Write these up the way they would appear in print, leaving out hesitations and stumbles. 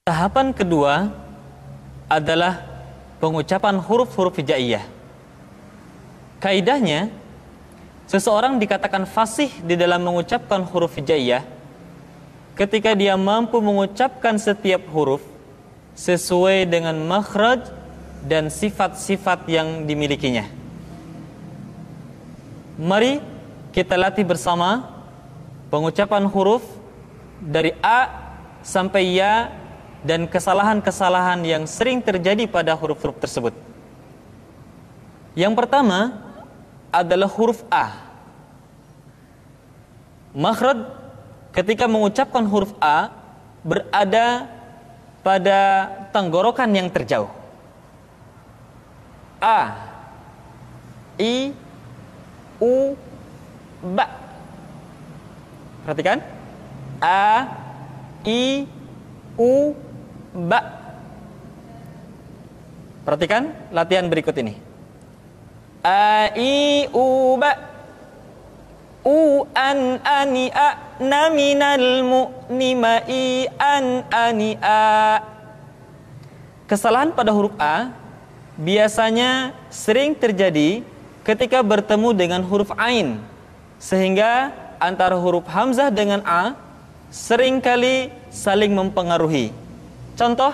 Tahapan kedua adalah pengucapan huruf-huruf hijaiyah. Kaidahnya, seseorang dikatakan fasih di dalam mengucapkan huruf hijaiyah ketika dia mampu mengucapkan setiap huruf sesuai dengan makhraj dan sifat-sifat yang dimilikinya. Mari kita latih bersama pengucapan huruf dari A sampai Ya dan kesalahan-kesalahan yang sering terjadi pada huruf-huruf tersebut. Yang pertama adalah huruf A. Makhraj ketika mengucapkan huruf A berada pada tenggorokan yang terjauh. A, I, U, Ba. Perhatikan. A, I, U, Ba. Perhatikan latihan berikut ini. A, I, U, Ba. U, an, ani, a, na, minal, mu, ni, ma, i, an, ani, a. Kesalahan pada huruf A biasanya sering terjadi ketika bertemu dengan huruf Ain, sehingga antara huruf Hamzah dengan A seringkali saling mempengaruhi. Contoh,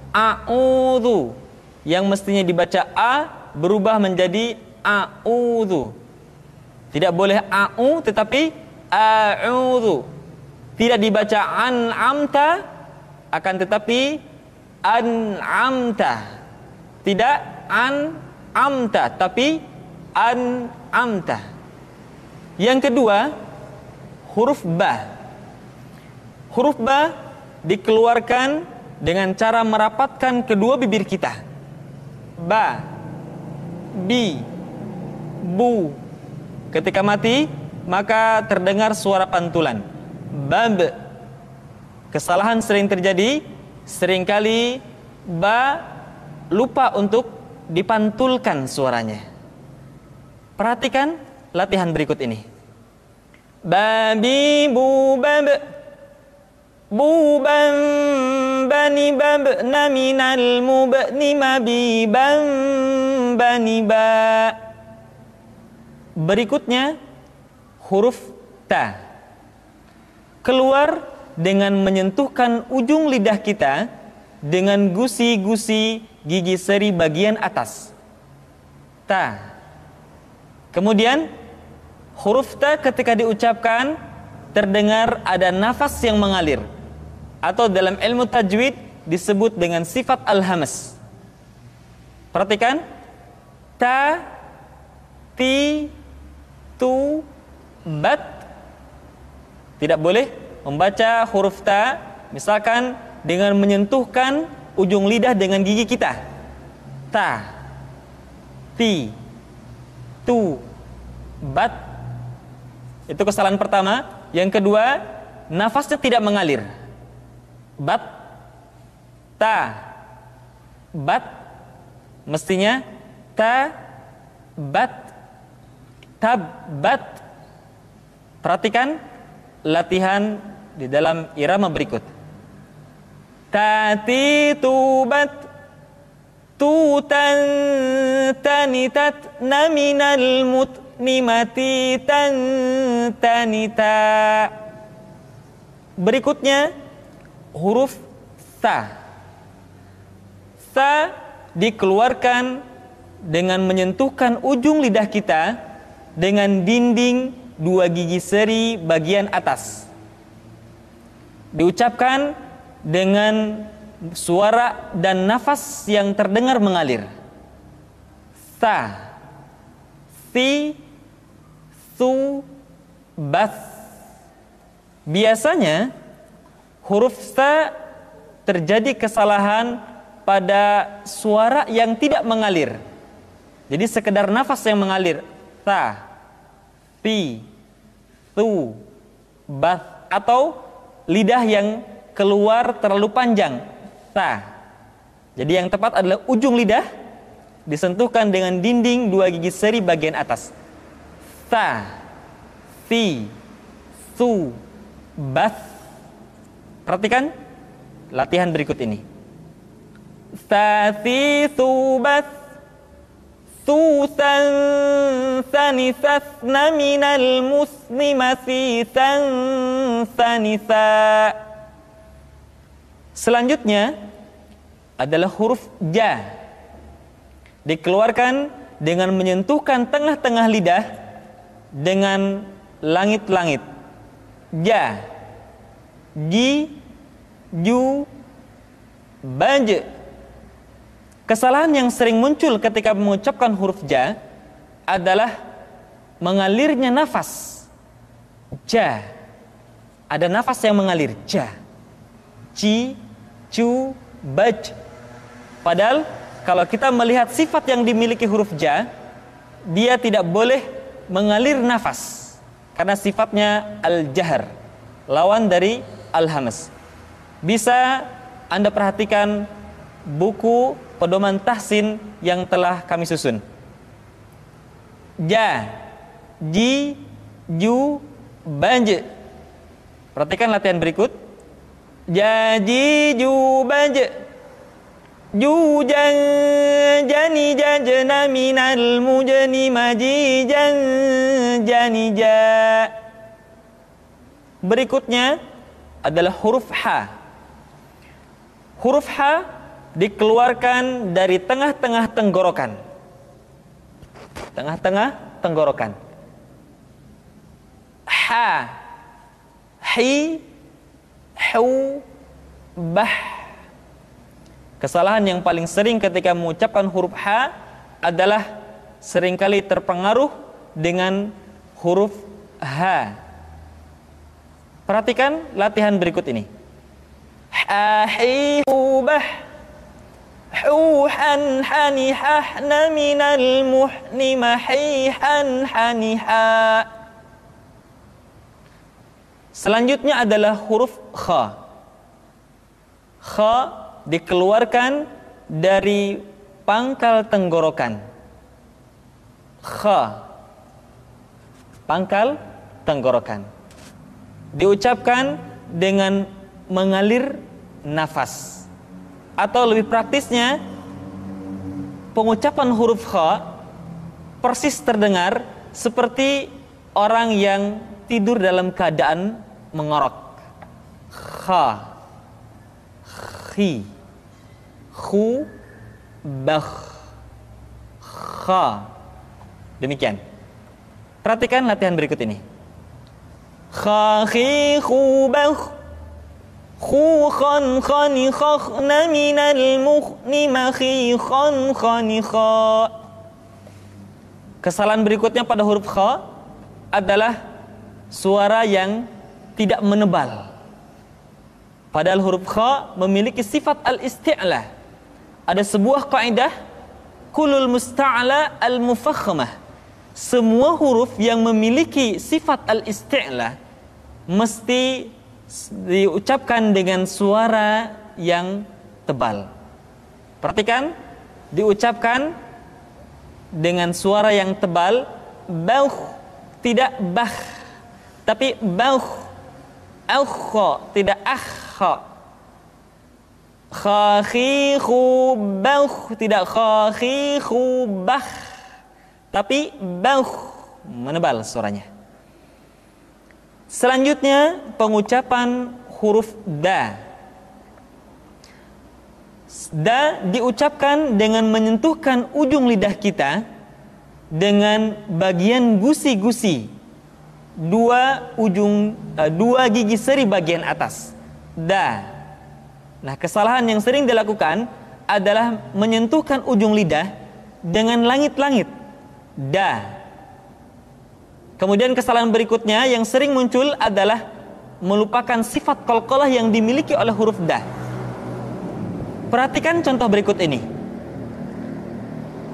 a'udzu yang mestinya dibaca A berubah menjadi a'udzu. Tidak boleh a'u tetapi a'udzu. Tidak dibaca an'amta akan tetapi an'amta. Tidak an'amta tapi an'amta. Yang kedua, huruf Ba. Huruf Ba dikeluarkan dengan cara merapatkan kedua bibir kita. Ba, Bi, Bu. Ketika mati, maka terdengar suara pantulan. Bab. Kesalahan sering terjadi, seringkali Ba lupa untuk dipantulkan suaranya. Perhatikan latihan berikut ini. Babi, bu, bab. Buban, bani, bab, naminal, mubni, mabi, bam, bani, ba. Berikutnya huruf Ta. Keluar dengan menyentuhkan ujung lidah kita dengan gusi-gusi gigi seri bagian atas. Ta. Kemudian huruf Ta ketika diucapkan terdengar ada nafas yang mengalir, atau dalam ilmu tajwid disebut dengan sifat al-hamas. Perhatikan. Ta, ti, tu, bat. Tidak boleh membaca huruf Ta misalkan dengan menyentuhkan ujung lidah dengan gigi kita. Ta, ti, tu, bat. Itu kesalahan pertama. Yang kedua, nafasnya tidak mengalir. Bat, ta, bat. Mestinya ta, bat, tab, bat. Perhatikan latihan di dalam irama berikut. Tati, tubat, tutan, tanitat, naminal, mut, nimati, tan, tanita. Berikutnya huruf Sa. Sa dikeluarkan dengan menyentuhkan ujung lidah kita dengan dinding dua gigi seri bagian atas. Diucapkan dengan suara dan nafas yang terdengar mengalir. Sa, si, su, bas. Biasanya huruf Sa terjadi kesalahan pada suara yang tidak mengalir. Jadi sekedar nafas yang mengalir. Sa, si, su, bas. Atau lidah yang keluar terlalu panjang. Sa. Jadi yang tepat adalah ujung lidah disentuhkan dengan dinding dua gigi seri bagian atas. Sa, si, su, bas. Perhatikan latihan berikut ini. Thalithu bath thusan thanisasna minal muslimati thanisa. Selanjutnya adalah huruf ja. Dikeluarkan dengan menyentuhkan tengah-tengah lidah dengan langit-langit. Ja, ji, ju, baj. Kesalahan yang sering muncul ketika mengucapkan huruf ja adalah mengalirnya nafas. Ja, ada nafas yang mengalir. Ja, ji, ju, baj. Padahal kalau kita melihat sifat yang dimiliki huruf ja, dia tidak boleh mengalir nafas karena sifatnya al-jahr, lawan dari al-hamas. Bisa Anda perhatikan buku pedoman tahsin yang telah kami susun. Ja, ji, ju, baj. Perhatikan latihan berikut. Ja, ji, ju, baj. Ju, jan, jani, jajna, minal, mujani, maji, jan, jani, ja. Berikutnya adalah huruf ha. Huruf ha dikeluarkan dari tengah-tengah tenggorokan. Tengah-tengah tenggorokan. Ha, hi, hu, bah. Kesalahan yang paling sering ketika mengucapkan huruf ha adalah seringkali terpengaruh dengan huruf ha. Perhatikan latihan berikut ini. Ha, hi, hu, bah. Hu, han, hani, hahna, minal, muhni, mahi, han, hani, ha. Selanjutnya adalah huruf kha. Kha dikeluarkan dari pangkal tenggorokan. Kha, pangkal tenggorokan. Diucapkan dengan mengalir nafas. Atau lebih praktisnya, pengucapan huruf kha persis terdengar seperti orang yang tidur dalam keadaan mengorok. Kha, khi, khu, bakh, kha. Demikian. Perhatikan latihan berikut ini. Kha, khi, khu, bakh. Khu, khan, khani, khakhna, minal, mukhni, makhi, khan, khani, kha. Kesalahan berikutnya pada huruf kha adalah suara yang tidak menebal. Padahal huruf kha memiliki sifat al-isti'la. Ada sebuah kaidah, kulul musta'la al-mufakhmah. Semua huruf yang memiliki sifat al-isti'la mesti diucapkan dengan suara yang tebal. Perhatikan, diucapkan dengan suara yang tebal. Bauh, tidak bah, tapi bauh. Aukha, tidak akha. Kha, khi, khu, bauh, tidak kha, khi, khu, bah, tapi bauh, menebal suaranya. Selanjutnya pengucapan huruf da. Da diucapkan dengan menyentuhkan ujung lidah kita dengan bagian gusi-gusi dua gigi seri bagian atas. Da. Nah, kesalahan yang sering dilakukan adalah menyentuhkan ujung lidah dengan langit-langit. Da. Kemudian kesalahan berikutnya yang sering muncul adalah melupakan sifat qalqalah yang dimiliki oleh huruf da. Perhatikan contoh berikut ini.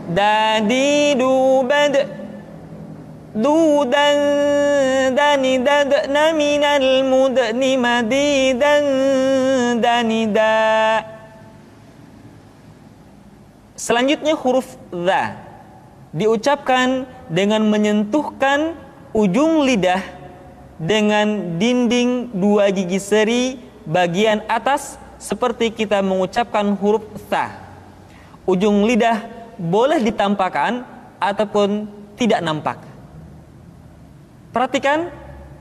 Dadi, du, bad. Du, dan, dani, dadna, minal, mudni, madi, dan, dani, da. Selanjutnya huruf dha diucapkan dengan menyentuhkan ujung lidah dengan dinding dua gigi seri bagian atas seperti kita mengucapkan huruf tha. Ujung lidah boleh ditampakkan ataupun tidak nampak. Perhatikan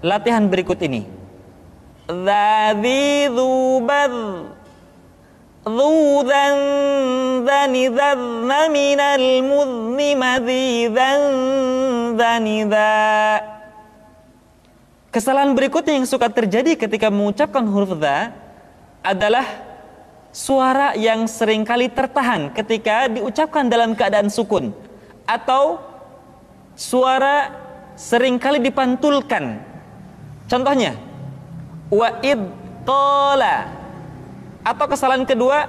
latihan berikut ini. Dzadzi dzubadz Dzuzan zanizazna minal muzni mazizan zaniza. Kesalahan berikutnya yang suka terjadi ketika mengucapkan huruf dha adalah suara yang seringkali tertahan ketika diucapkan dalam keadaan sukun, atau suara seringkali dipantulkan. Contohnya, wa id qala. Atau kesalahan kedua,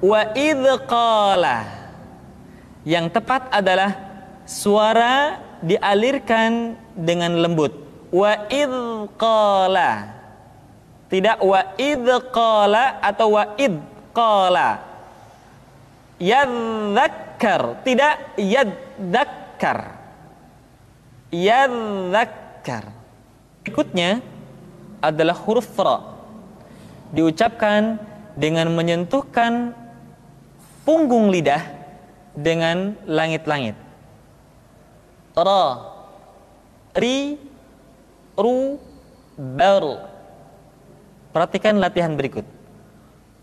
wa idh qala. Yang tepat adalah suara dialirkan dengan lembut. Wa idh qala. Tidak wa idh qala atau wa idh qala. Yadzakkar, tidak yadzakkar. Yadzakkar. Berikutnya adalah huruf ra. Diucapkan dengan menyentuhkan punggung lidah dengan langit-langit. Ra, ri, ru, bar. Perhatikan latihan berikut.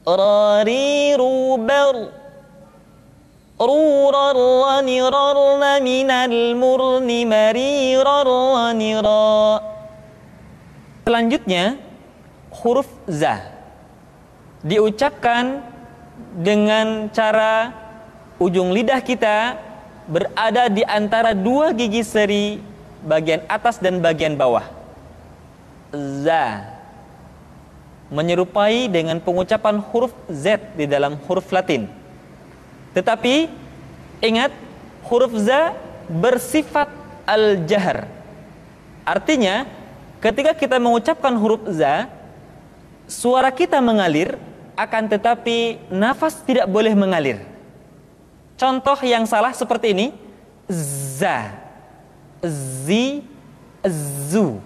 Ra, ri, ru, bar. Ru, rar, rani, rarna, minal murni, mari, rarani, ra. Selanjutnya huruf za. Diucapkan dengan cara ujung lidah kita berada di antara dua gigi seri bagian atas dan bagian bawah. Za. Menyerupai dengan pengucapan huruf Z di dalam huruf Latin. Tetapi ingat, huruf za bersifat al-jahr. Artinya ketika kita mengucapkan huruf za, suara kita mengalir, akan tetapi nafas tidak boleh mengalir. Contoh yang salah seperti ini: za, zi, zu.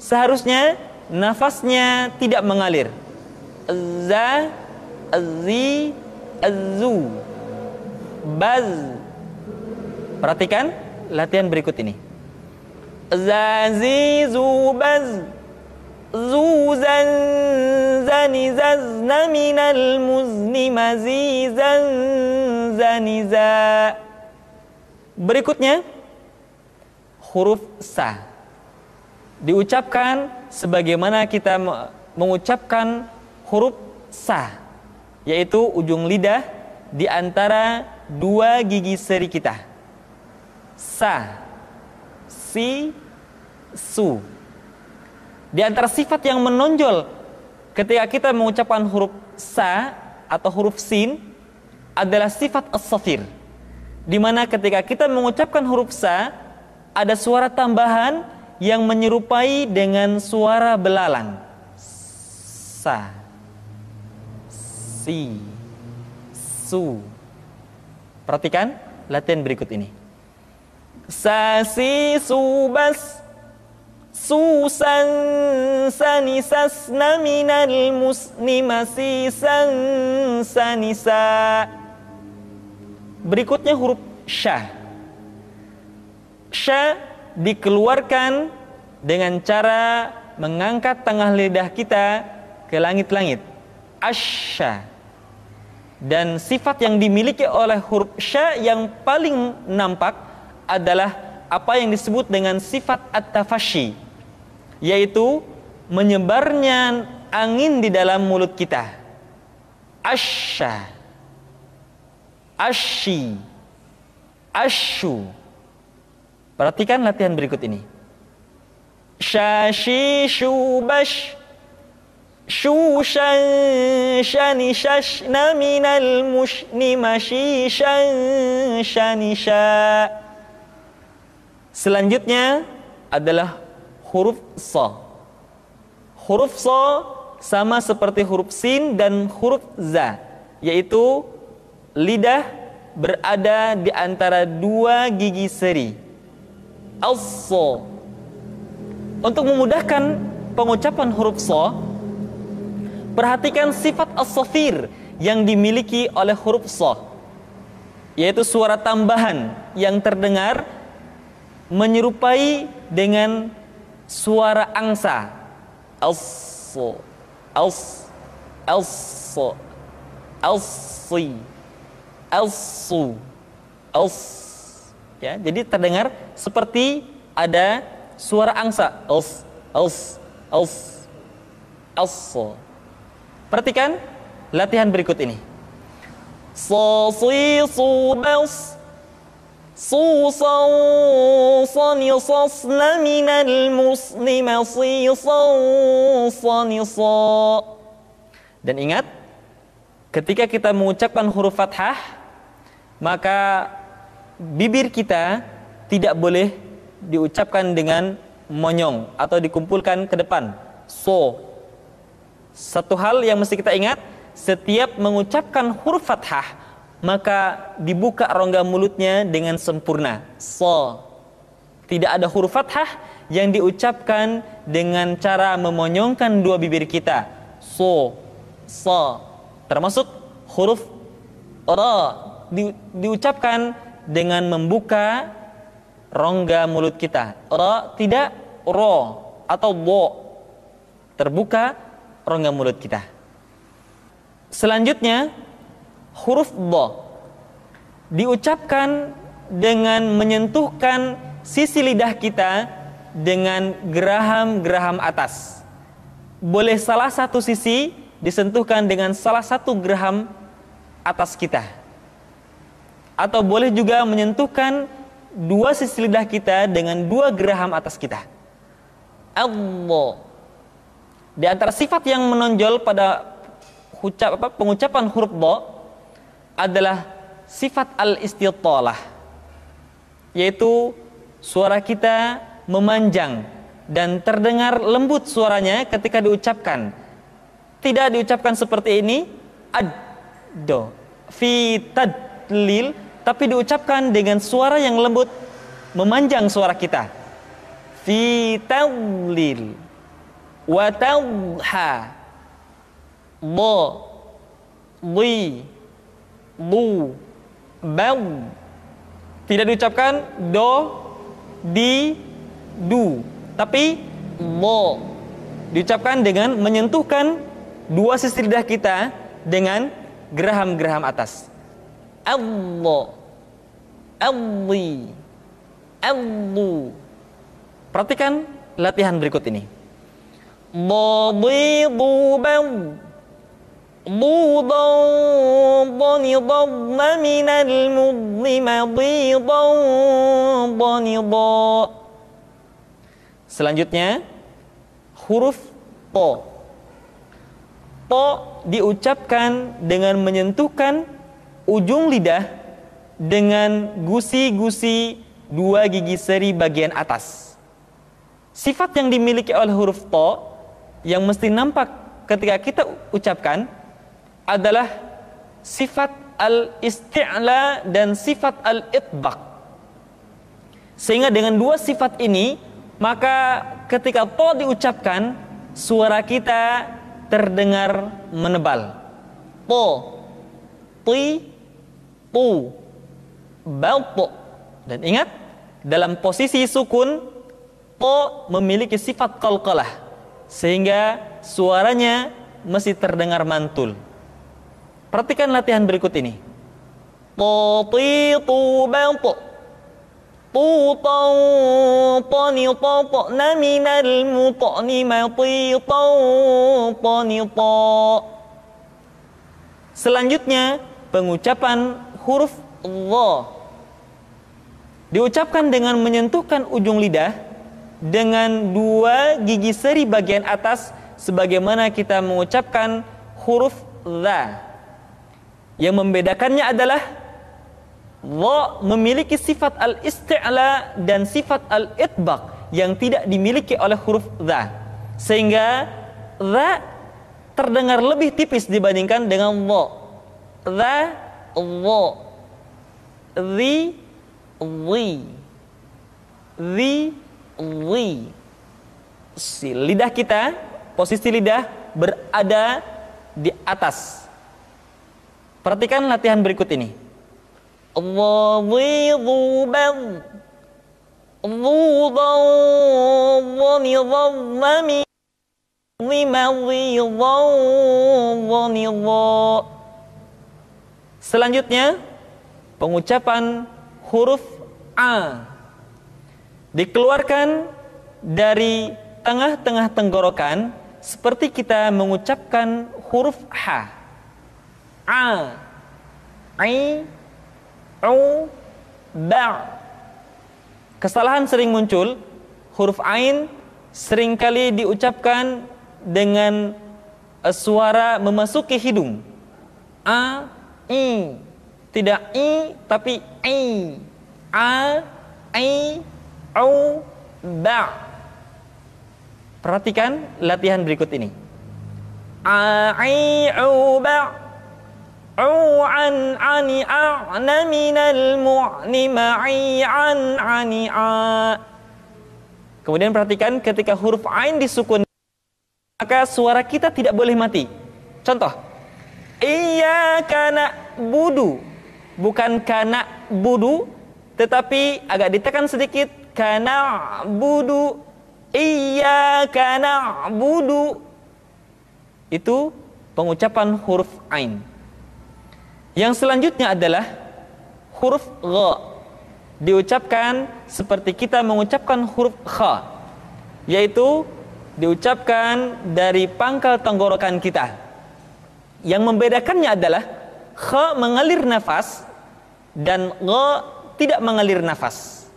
Seharusnya nafasnya tidak mengalir. Za, zi, zu, baz. Perhatikan latihan berikut ini. Za, zi, zu, baz. Zuzan zanizazna minal muzni mazizan zaniza. Berikutnya huruf sa. Diucapkan sebagaimana kita mengucapkan huruf sa, yaitu ujung lidah di antara dua gigi seri kita. Sa, si, su. Di antara sifat yang menonjol ketika kita mengucapkan huruf sa atau huruf sin adalah sifat as-safir, di mana ketika kita mengucapkan huruf sa ada suara tambahan yang menyerupai dengan suara belalang. Sa, si, su. Perhatikan latihan berikut ini. Sa, si, su, bas. Susan sanisasna minal musni masisan sanisa. Berikutnya huruf sya. Sya dikeluarkan dengan cara mengangkat tengah lidah kita ke langit-langit. Asya. Dan sifat yang dimiliki oleh huruf sya yang paling nampak adalah apa yang disebut dengan sifat at-tafashi, yaitu menyebarnya angin di dalam mulut kita. Asya, asyi, asyu. Perhatikan latihan berikut ini. Syashi, syubash, syushan, shani, shashna minal mushni mashishan, shanisha. Selanjutnya adalah huruf sa. Huruf sa sama seperti huruf sin dan huruf za, yaitu lidah berada di antara dua gigi seri. As-sa. Untuk memudahkan pengucapan huruf sa, Perhatikan sifat as-safir yang dimiliki oleh huruf sha, yaitu suara tambahan yang terdengar menyerupai dengan suara angsa. As-so, as, as-so, as-si, as-su, as. Ya, jadi terdengar seperti ada suara angsa. As, as, as, as-so. Perhatikan latihan berikut ini. Sa, si, su, bas, su, sa, sa, ni, sas, na, minal, muslima, si, sa, sa, ni, sa. Dan ingat, ketika kita mengucapkan huruf fathah, maka bibir kita tidak boleh diucapkan dengan monyong atau dikumpulkan ke depan. So, satu hal yang mesti kita ingat, setiap mengucapkan huruf fathah, maka dibuka rongga mulutnya dengan sempurna. So, tidak ada huruf fathah yang diucapkan dengan cara memonyongkan dua bibir kita. So, so, termasuk huruf ra diucapkan dengan membuka rongga mulut kita. Ra tidak ro atau bo, terbuka rongga mulut kita. Selanjutnya huruf dha diucapkan dengan menyentuhkan sisi lidah kita dengan geraham-geraham atas. Boleh salah satu sisi disentuhkan dengan salah satu geraham atas kita, atau boleh juga menyentuhkan dua sisi lidah kita dengan dua geraham atas kita. Allah. Di antara sifat yang menonjol pada pengucapan huruf dha adalah sifat al-istitalah, yaitu suara kita memanjang dan terdengar lembut suaranya ketika diucapkan. Tidak diucapkan seperti ini, ad-do, fi tadlil, tapi diucapkan dengan suara yang lembut, memanjang suara kita. Fi tadlil wa tadha, do, di, du, bal. Tidak diucapkan do, di, du, tapi do. Diucapkan dengan menyentuhkan dua sisi lidah kita dengan geraham-geraham atas. Allah, alli, allu. Perhatikan latihan berikut ini. Dadi, duban, dudan, danidan, minal mudlima, didan, danidan. Selanjutnya huruf to. To diucapkan dengan menyentuhkan ujung lidah dengan gusi-gusi dua gigi seri bagian atas. Sifat yang dimiliki oleh huruf to yang mesti nampak ketika kita ucapkan adalah sifat al-isti'la dan sifat al-itbaq. Sehingga dengan dua sifat ini, maka ketika to diucapkan, suara kita terdengar menebal. To, ti, tu, balto. Dan ingat, dalam posisi sukun, to memiliki sifat qalqalah, sehingga suaranya mesti terdengar mantul. Perhatikan latihan berikut ini. To, ti, tu, balto. Tu, tau, tani, tau, na, minal, mutani, mati, tau, tani, tau. Selanjutnya, pengucapan huruf dha diucapkan dengan menyentuhkan ujung lidah dengan dua gigi seri bagian atas, sebagaimana kita mengucapkan huruf dha. Yang membedakannya adalah dha memiliki sifat al-isti'la dan sifat al-itbaq yang tidak dimiliki oleh huruf dha, sehingga dha terdengar lebih tipis dibandingkan dengan dha. Dha, dha, dhi, dhi, dhi. Lidah kita, posisi lidah berada di atas. Perhatikan latihan berikut ini. Dhi-dhu-bad dhu-dha-dha-ni-dha-dha-mi dhi-ma-dhi-dha-dha-ni-dha. Selanjutnya pengucapan huruf A dikeluarkan dari tengah-tengah tenggorokan seperti kita mengucapkan huruf H. A, I, U, Ba. Kesalahan sering muncul, huruf Ain seringkali diucapkan dengan suara memasuki hidung. A, I. Tidak I, tapi I. A, I, U, Ba. Perhatikan latihan berikut ini. A, I, U, Ba. An, ani, a'na, minal, mu'ni, ma'i, an, ani, a. Kemudian perhatikan ketika huruf Ain disukun, maka suara kita tidak boleh mati. Contoh, iyyaka na'budu, bukan kana budu, tetapi agak ditekan sedikit, kana budu, iyyaka na'budu. Itu pengucapan huruf Ain. Yang selanjutnya adalah huruf Gha. Diucapkan seperti kita mengucapkan huruf Kha, yaitu diucapkan dari pangkal tenggorokan kita. Yang membedakannya adalah Kha mengalir nafas dan Gha tidak mengalir nafas.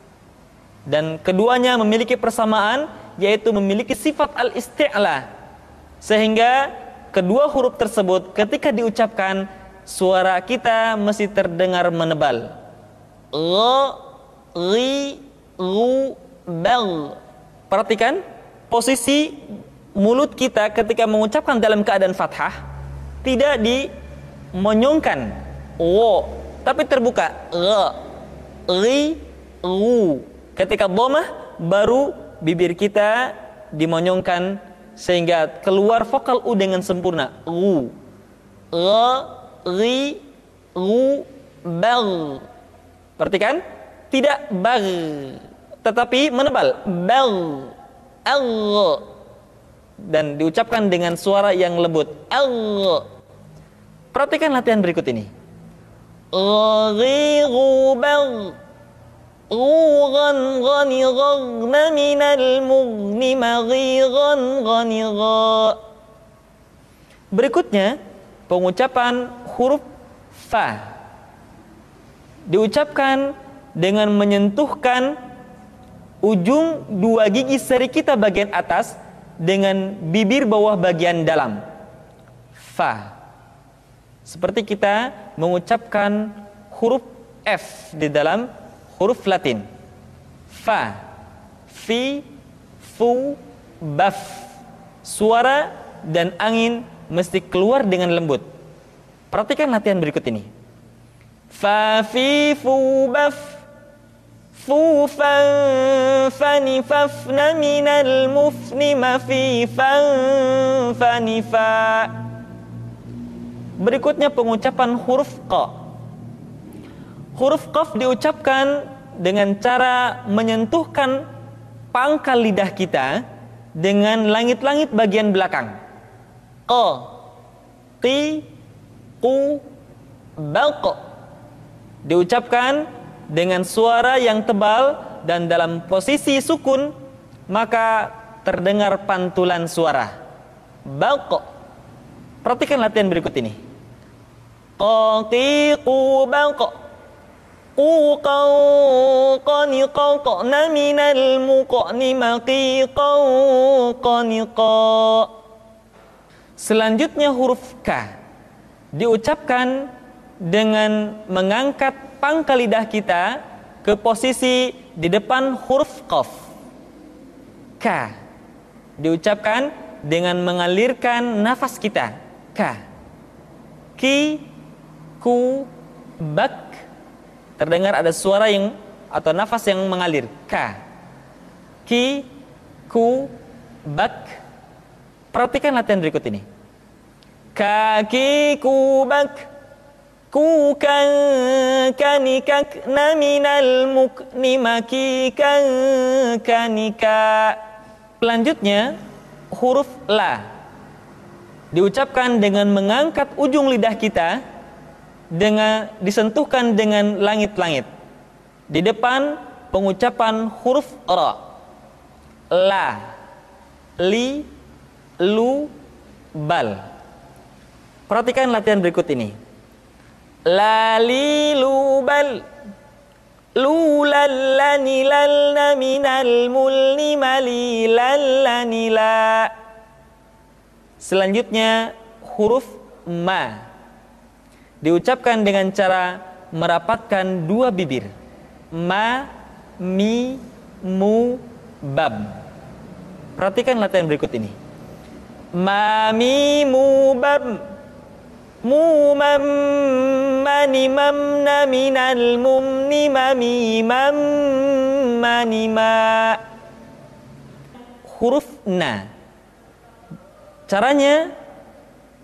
Dan keduanya memiliki persamaan, yaitu memiliki sifat al-isti'la. Sehingga kedua huruf tersebut ketika diucapkan, suara kita mesti terdengar menebal. Gha, ri, ru, bal. Perhatikan posisi mulut kita ketika mengucapkan dalam keadaan fathah, tidak dimonyongkan wo, tapi terbuka. Gha, ri, ru. Ketika dhammah, baru bibir kita dimonyongkan sehingga keluar vokal u dengan sempurna. Ru, gha, ri, ru, bal. Perhatikan, tidak bal, tetapi menebal. Bal, al, dan diucapkan dengan suara yang lembut. Al. Perhatikan latihan berikut ini. Ri, ru, bal. Ghan, ghani, ghagna, minal, mughni, maghi, ghani, gha. Berikutnya pengucapan huruf Fa. Diucapkan dengan menyentuhkan ujung dua gigi seri kita bagian atas dengan bibir bawah bagian dalam. Fa. Seperti kita mengucapkan huruf F di dalam huruf Latin. Fa, fi, fu, baf. Suara dan angin mesti keluar dengan lembut. Perhatikan latihan berikut ini. Fa, fi, fu, baf. Fu, fan, fani, fafna, minal, mufni, mafi, fan, fani, fa. Berikutnya pengucapan huruf Qa. Huruf Qaf diucapkan dengan cara menyentuhkan pangkal lidah kita dengan langit-langit bagian belakang. Qa, qi, qu, baq. Diucapkan dengan suara yang tebal dan dalam posisi sukun, maka terdengar pantulan suara. Baq. Perhatikan latihan berikut ini. Qa, qi, qu, baq. Qani, qaqna, minal, muqni, maqi, qani, qa. Selanjutnya huruf K. Diucapkan dengan mengangkat pangkal lidah kita ke posisi di depan huruf Qaf. K. Diucapkan dengan mengalirkan nafas kita. K. Ki, ku, bak. Terdengar ada suara yang atau nafas yang mengalir. K. Ki, ku, bak. Perhatikan latihan berikut ini. Kaki kubak, kukan kanikak naminal mukni makikan kanika. Selanjutnya huruf la diucapkan dengan mengangkat ujung lidah kita, dengan disentuhkan dengan langit-langit. Di depan pengucapan huruf ra, la, li, lu, bal. Perhatikan latihan berikut ini. La, li, lu, bal, lu, lallani, lalna, minal, mulni, mali, lallani, la. Selanjutnya huruf ma diucapkan dengan cara merapatkan dua bibir. Ma, mi, mu, bab. Perhatikan latihan berikut ini. Ma, mi, mu, bab, mu, mam, mani, mamna, minal, mumni, mami, mam, mani, ma. Huruf na, caranya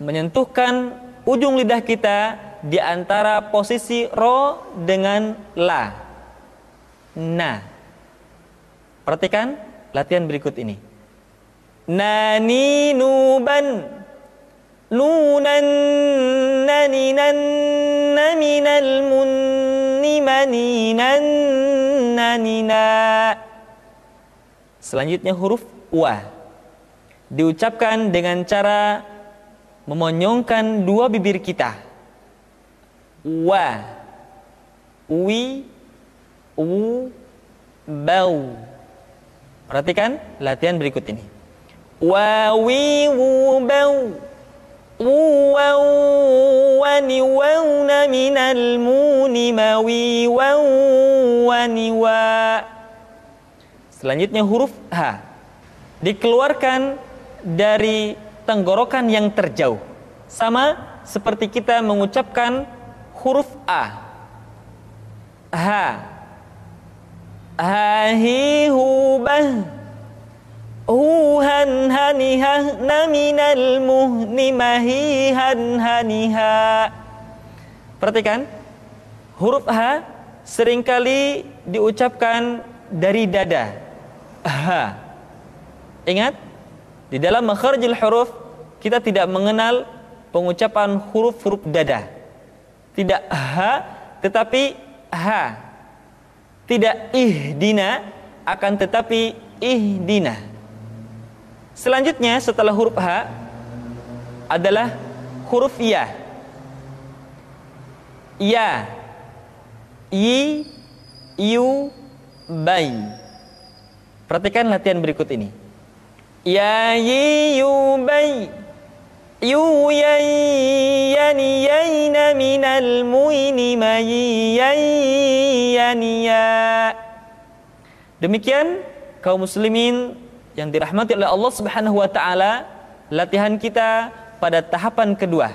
menyentuhkan ujung lidah kita di antara posisi ro dengan la. Na. Perhatikan latihan berikut ini. Nani, nuban, nunan, naninan, naminal, munni, maninan, nanina. Selanjutnya huruf wa diucapkan dengan cara memonyongkan dua bibir kita. Wa, wi, u, bau. Perhatikan latihan berikut ini. Wa, wi, wu, bau, wu, wau, wani, wauna, minal, muni, mawi, wau, wani, wa. Selanjutnya huruf ha dikeluarkan dari tenggorokan yang terjauh, sama seperti kita mengucapkan huruf a. Ha, ha, hi, hu, bah, hu, han, hanihah, naminal, muhni, mahi, han, hanihah. Perhatikan, huruf ha seringkali diucapkan dari dada. Ha. Ingat, di dalam makharijul huruf kita tidak mengenal pengucapan huruf-huruf dada. Tidak ha, tetapi ha. Tidak ihdina, akan tetapi ihdina. Selanjutnya setelah huruf ha adalah huruf ya. Ya, yi, yu, bai. Perhatikan latihan berikut ini. Ya, yi, yu, bai, yu, yai, yani, yaina, minal, muini, mayi, yai, yani, ya. Demikian kaum muslimin yang dirahmati oleh Allah Subhanahu wa taala, latihan kita pada tahapan kedua.